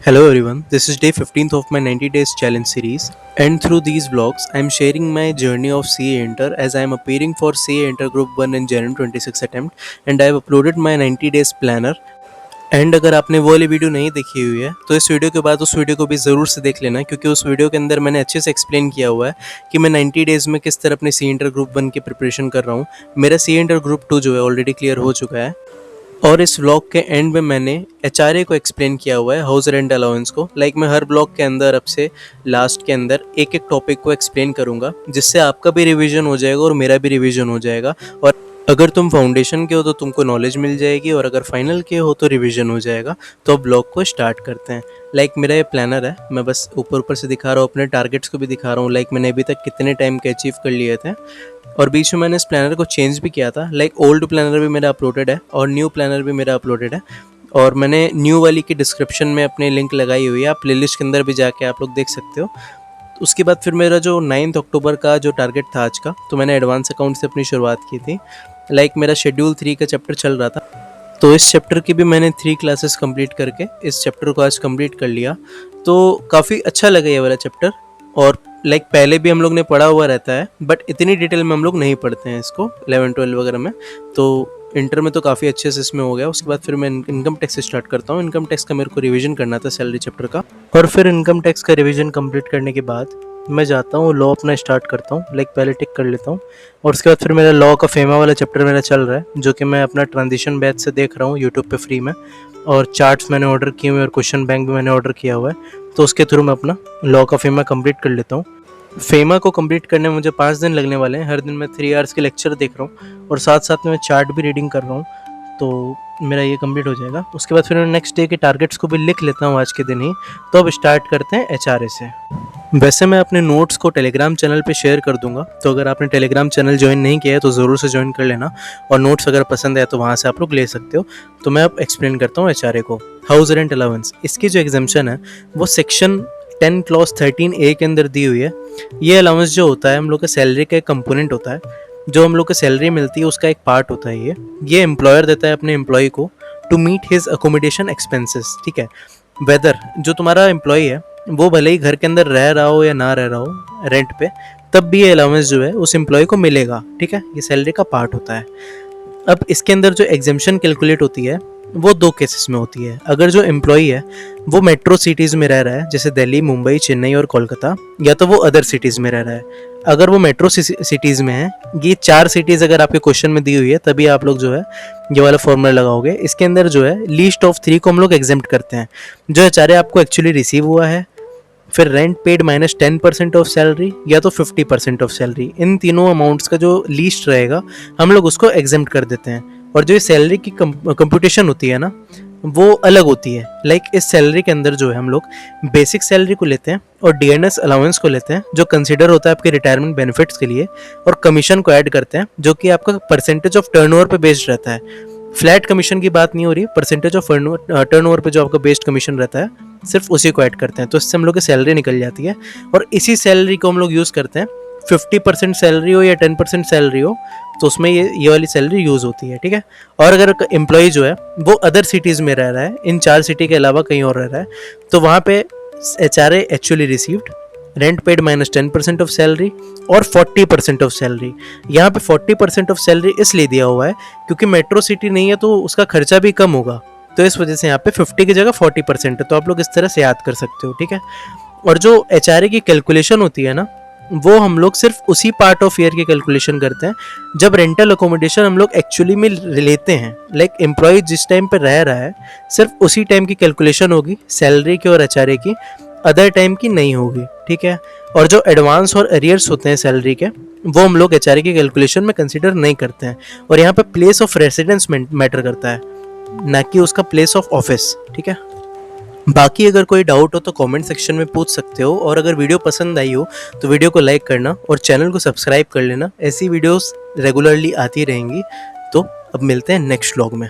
Hello everyone, this is day 15th of my 90 days challenge series, and through these vlogs I am sharing my journey of CA Inter as I am appearing for CA Inter Group 1 in January 26 attempt and I have uploaded my 90 days planner. And अगर आपने वो वाली video नहीं देखी हुई है तो इस वीडियो के बाद उस वीडियो को भी ज़रूर से देख लेना, क्योंकि उस वीडियो के अंदर मैंने अच्छे से एक्सप्लेन किया हुआ है कि मैं 90 डेज़ में किस तरह अपने सी इंटर ग्रुप 1 की प्रिपरेशन कर रहा हूँ। मेरा सी इंटर ग्रुप 2 जो है ऑलरेडी क्लियर हो चुका है। और इस व्लॉग के एंड में मैंने एचआरए को एक्सप्लेन किया हुआ है, हाउस रेंट अलाउंस को। मैं हर ब्लॉग के अंदर अब से लास्ट के अंदर एक एक टॉपिक को एक्सप्लेन करूँगा, जिससे आपका भी रिवीजन हो जाएगा और मेरा भी रिवीजन हो जाएगा। और अगर तुम फाउंडेशन के हो तो तुमको नॉलेज मिल जाएगी, और अगर फाइनल के हो तो रिवीजन हो जाएगा। तो अब ब्लॉग को स्टार्ट करते हैं। मेरा ये प्लानर है, मैं बस ऊपर से दिखा रहा हूँ, अपने टारगेट्स को भी दिखा रहा हूँ। मैंने अभी तक कितने टाइम के अचीव कर लिए थे, और बीच में मैंने इस प्लानर को चेंज भी किया था। ओल्ड प्लानर भी मेरा अपलोडेड है और न्यू प्लानर भी मेरा अपलोडेड है, और मैंने न्यू वाली की डिस्क्रिप्शन में अपने लिंक लगाई हुई है। आप प्लेलिस्ट के अंदर भी जाके आप लोग देख सकते हो। उसके बाद फिर मेरा जो 9 अक्टूबर का जो टारगेट था आज का, तो मैंने एडवांस अकाउंट से अपनी शुरुआत की थी। मेरा शेड्यूल 3 का चैप्टर चल रहा था, तो इस चैप्टर की भी मैंने 3 क्लासेस कंप्लीट करके इस चैप्टर को आज कंप्लीट कर लिया। तो काफ़ी अच्छा लगा ये वाला चैप्टर। और पहले भी हम लोग ने पढ़ा हुआ रहता है, बट इतनी डिटेल में हम लोग नहीं पढ़ते हैं इसको 11 12 वगैरह में। तो इंटर में तो काफ़ी अच्छे से इसमें हो गया। उसके बाद फिर मैं इनकम टैक्स से स्टार्ट करता हूँ। इनकम टैक्स का मेरे को रिवीजन करना था, सैलरी चैप्टर का। और फिर इनकम टैक्स का रिवीजन कंप्लीट करने के बाद मैं जाता हूँ लॉ अपना स्टार्ट करता हूँ। पहले टिक कर लेता हूँ, और उसके बाद फिर मेरा लॉ का फेमा वाला चैप्टर मेरा चल रहा है, जो कि मैं अपना ट्रांजिशन बैच से देख रहा हूँ यूट्यूब पे फ्री में। और चार्ट्स मैंने ऑर्डर किए हुए और क्वेश्चन बैंक भी मैंने ऑर्डर किया हुआ है, तो उसके थ्रू मैं अपना लॉ का फेमा कंप्लीट कर लेता हूँ। फेमा को कंप्लीट करने में मुझे 5 दिन लगने वाले हैं। हर दिन मैं 3 आवर्स के लेक्चर देख रहा हूँ, और साथ साथ में मैं चार्ट भी रीडिंग कर रहा हूँ, तो मेरा ये कंप्लीट हो जाएगा। उसके बाद फिर मैं नेक्स्ट डे के टारगेट्स को भी लिख लेता हूँ आज के दिन ही। तो अब स्टार्ट करते हैं एचआरए से। वैसे मैं अपने नोट्स को टेलीग्राम चैनल पे शेयर कर दूंगा, तो अगर आपने टेलीग्राम चैनल ज्वाइन नहीं किया है तो ज़रूर से ज्वाइन कर लेना, और नोट्स अगर पसंद है तो वहाँ से आप लोग ले सकते हो। तो मैं अब एक्सप्लेन करता हूँ एचआरए को। हाउस रेंट अलाउंस, इसकी जो एग्जाम्पशन है वो सेक्शन 10 क्लॉज 13A के अंदर दी हुई है। ये अलाउंस जो होता है हम लोग का सैलरी का एक कंपोनेंट होता है, जो हम लोग को सैलरी मिलती है उसका एक पार्ट होता है। ये एम्प्लॉयर देता है अपने एम्प्लॉय को to meet his accommodation expenses. ठीक है, वेदर जो तुम्हारा एम्प्लॉय है वो भले ही घर के अंदर रह रहा हो या ना रह रहा हो रेंट पे, तब भी ये अलाउंस जो है उस एम्प्लॉय को मिलेगा। ठीक है, ये सैलरी का पार्ट होता है। अब इसके अंदर जो एग्जेम्पशन कैलकुलेट होती है वो 2 केसेस में होती है। अगर जो एम्प्लॉई है वो मेट्रो सिटीज़ में रह रहा है, जैसे दिल्ली, मुंबई, चेन्नई और कोलकाता, या तो वो अदर सिटीज़ में रह रहा है। अगर वो मेट्रो सिटीज़ में है, ये 4 सिटीज़ अगर आपके क्वेश्चन में दी हुई है, तभी आप लोग जो है ये वाला फॉर्मूला लगाओगे। इसके अंदर जो है लीस्ट ऑफ 3 को हम लोग एग्जेम्प्ट करते हैं, जो एचआरए आपको एक्चुअली रिसीव हुआ है, फिर rent paid minus 10% of salary, या तो 50% ऑफ सैलरी। इन तीनों अमाउंट्स का जो लीस्ट रहेगा हम लोग उसको एग्जेम्प्ट कर देते हैं। और जो सैलरी की कंप्यूटेशन होती है ना, वो अलग होती है। इस सैलरी के अंदर जो है हम लोग बेसिक सैलरी को लेते हैं और डीएनएस अलाउंस को लेते हैं, जो कंसिडर होता है आपके रिटायरमेंट बेनिफिट्स के लिए, और कमीशन को ऐड करते हैं, जो कि आपका परसेंटेज ऑफ टर्नओवर पे बेस्ड रहता है। फ्लैट कमीशन की बात नहीं हो रही, परसेंटेज ऑफ टर्नओवर पे जो आपका बेस्ड कमीशन रहता है, सिर्फ उसी को ऐड करते हैं। तो इससे हम लोग की सैलरी निकल जाती है, और इसी सैलरी को हम लोग यूज़ करते हैं। 50% सैलरी हो या 10% सैलरी हो, तो उसमें ये वाली सैलरी यूज़ होती है। ठीक है, और अगर एम्प्लॉय जो है वो अदर सिटीज़ में रह रहा है, इन 4 सिटी के अलावा कहीं और रह रहा है, तो वहाँ पे HRA actually received rent paid minus 10% of salary और 40% ऑफ सैलरी। यहाँ पे 40% ऑफ सैलरी इसलिए दिया हुआ है क्योंकि मेट्रो सिटी नहीं है, तो उसका खर्चा भी कम होगा, तो इस वजह से यहाँ पे 50 की जगह 40% है। तो आप लोग इस तरह से याद कर सकते हो। ठीक है, और जो एचआरए की कैलकुलेशन होती है ना, वो हम लोग सिर्फ उसी पार्ट ऑफ ईयर की कैलकुलेशन करते हैं जब रेंटल अकोमोडेशन हम लोग एक्चुअली में लेते हैं। एम्प्लॉय जिस टाइम पे रह रहा है, सिर्फ उसी टाइम की कैलकुलेशन होगी सैलरी की और एचआरए की, अदर टाइम की नहीं होगी। ठीक है, और जो एडवांस और अरियर्स होते हैं सैलरी के, वो हम लोग एचआरए की कैलकुलेशन में कंसिडर नहीं करते हैं। और यहाँ पे प्लेस ऑफ रेसिडेंस मैटर करता है, ना कि उसका प्लेस ऑफ ऑफिस। ठीक है, बाकी अगर कोई डाउट हो तो कमेंट सेक्शन में पूछ सकते हो, और अगर वीडियो पसंद आई हो तो वीडियो को लाइक करना और चैनल को सब्सक्राइब कर लेना। ऐसी वीडियोस रेगुलरली आती रहेंगी। तो अब मिलते हैं नेक्स्ट व्लॉग में।